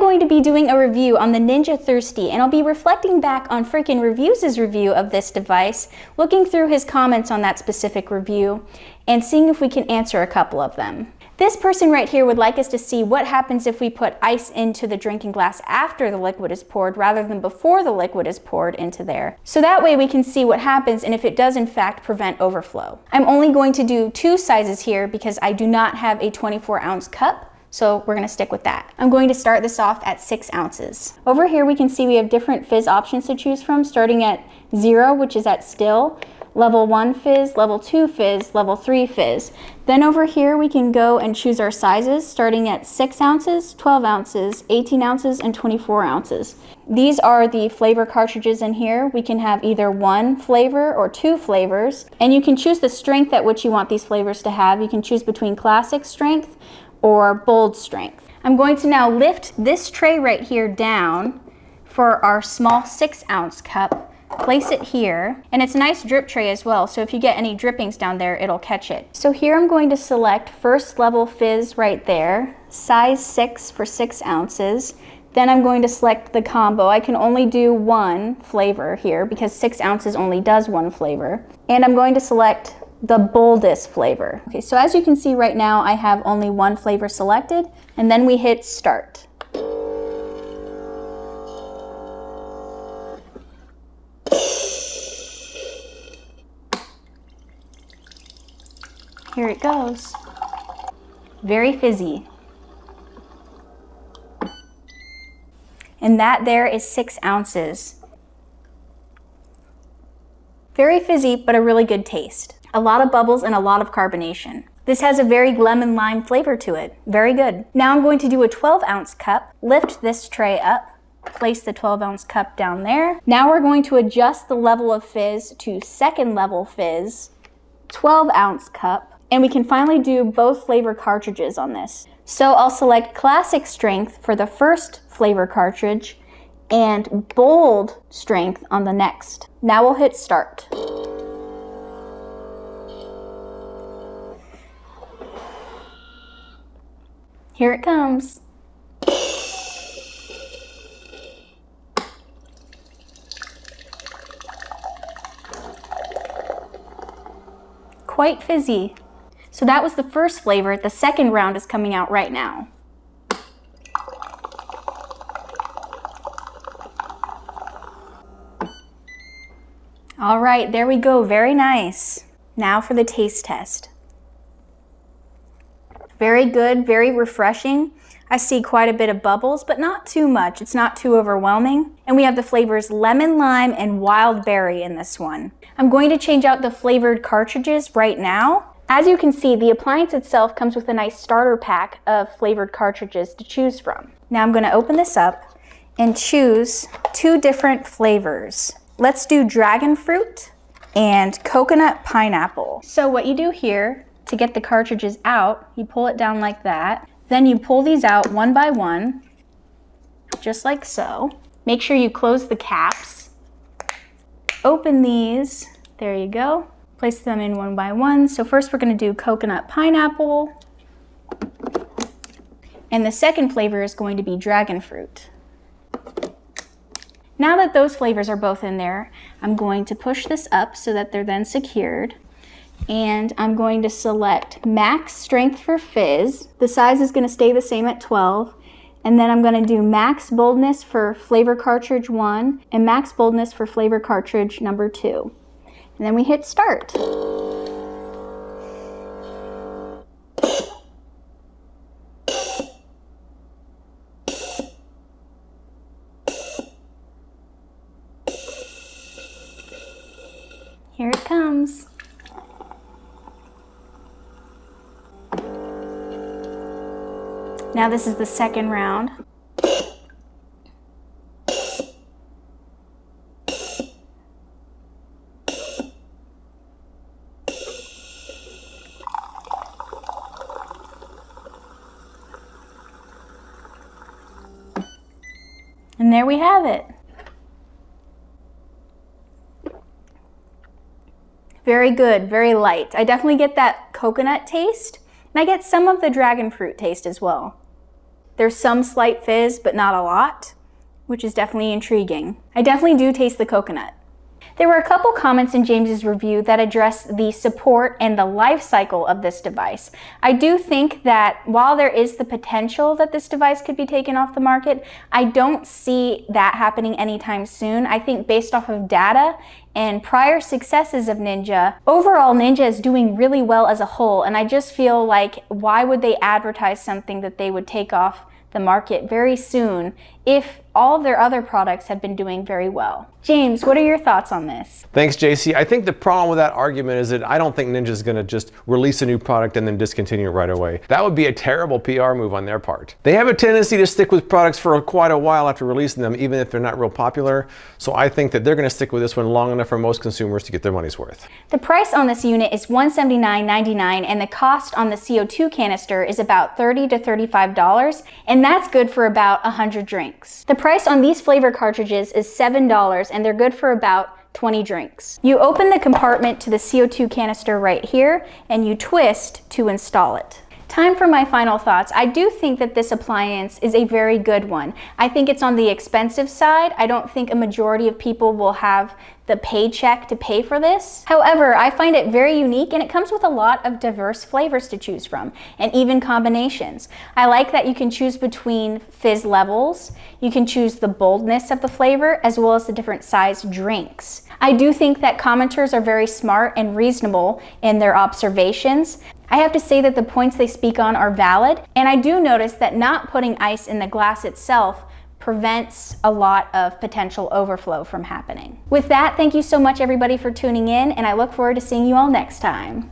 going to be doing a review on the Ninja Thirsti, and I'll be reflecting back on Freakin Reviews' review of this device, looking through his comments on that specific review, and seeing if we can answer a couple of them. This person right here would like us to see what happens if we put ice into the drinking glass after the liquid is poured rather than before the liquid is poured into there. So that way we can see what happens and if it does in fact prevent overflow. I'm only going to do 2 sizes here because I do not have a 24-ounce cup, so we're going to stick with that. I'm going to start this off at 6 ounces. Over here we can see we have different fizz options to choose from, starting at 0, which is at still, level 1 fizz, level 2 fizz, level 3 fizz. Then over here we can go and choose our sizes, starting at 6 ounces, 12 ounces, 18 ounces, and 24 ounces. These are the flavor cartridges in here. We can have either 1 flavor or 2 flavors, and you can choose the strength at which you want these flavors to have. You can choose between classic strength or bold strength. I'm going to now lift this tray right here down for our small 6-ounce cup. Place it here, and it's a nice drip tray as well, so if you get any drippings down there, it'll catch it. So here I'm going to select first level fizz right there, size 6 for 6 ounces. Then I'm going to select the combo. I can only do 1 flavor here because 6 ounces only does 1 flavor. And I'm going to select the boldest flavor. Okay, so as you can see right now, I have only 1 flavor selected, and then we hit start. Here it goes. Very fizzy. And that there is 6 ounces. Very fizzy, but a really good taste. A lot of bubbles and a lot of carbonation. This has a very lemon lime flavor to it. Very good. Now I'm going to do a 12-ounce cup. Lift this tray up. Place the 12-ounce cup down there. Now we're going to adjust the level of fizz to 2nd level fizz, 12-ounce cup. And we can finally do both flavor cartridges on this. So I'll select classic strength for the first flavor cartridge and bold strength on the next. Now we'll hit start. Here it comes. Quite fizzy. So that was the first flavor. The second round is coming out right now. All right, there we go. Very nice. Now for the taste test. Very good, very refreshing. I see quite a bit of bubbles, but not too much. It's not too overwhelming. And we have the flavors lemon, lime, and wild berry in this one. I'm going to change out the flavored cartridges right now. As you can see, the appliance itself comes with a nice starter pack of flavored cartridges to choose from. Now I'm going to open this up and choose 2 different flavors. Let's do dragon fruit and coconut pineapple. So what you do here to get the cartridges out, you pull it down like that. Then you pull these out one by one, just like so. Make sure you close the caps. Open these, there you go. Place them in one by one. So first we're going to do coconut pineapple. And the second flavor is going to be dragon fruit. Now that those flavors are both in there, I'm going to push this up so that they're then secured. And I'm going to select max strength for fizz. The size is going to stay the same at 12. And then I'm going to do max boldness for flavor cartridge 1 and max boldness for flavor cartridge number 2. And then we hit start. Here it comes. Now this is the second round. And there we have it. Very good, very light. I definitely get that coconut taste, and I get some of the dragon fruit taste as well. There's some slight fizz, but not a lot, which is definitely intriguing. I definitely do taste the coconut. There were a couple comments in James's review that addressed the support and the life cycle of this device. I do think that while there is the potential that this device could be taken off the market, I don't see that happening anytime soon. I think based off of data and prior successes of Ninja, overall Ninja is doing really well as a whole, and I just feel like why would they advertise something that they would take off the market very soon if all of their other products have been doing very well? James, what are your thoughts on this? Thanks, JC. I think the problem with that argument is that I don't think Ninja's going to just release a new product and then discontinue it right away. That would be a terrible PR move on their part. They have a tendency to stick with products for quite a while after releasing them, even if they're not real popular. So I think that they're going to stick with this one long enough for most consumers to get their money's worth. The price on this unit is $179.99, and the cost on the CO2 canister is about $30 to $35, and that's good for about 100 drinks. The price on these flavor cartridges is $7, and they're good for about 20 drinks. You open the compartment to the CO2 canister right here, and you twist to install it. Time for my final thoughts. I do think that this appliance is a very good one. I think it's on the expensive side. I don't think a majority of people will have the paycheck to pay for this. However, I find it very unique, and it comes with a lot of diverse flavors to choose from, and even combinations. I like that you can choose between fizz levels, you can choose the boldness of the flavor, as well as the different size drinks. I do think that commenters are very smart and reasonable in their observations. I have to say that the points they speak on are valid, and I do notice that not putting ice in the glass itself prevents a lot of potential overflow from happening. With that, thank you so much everybody for tuning in, and I look forward to seeing you all next time.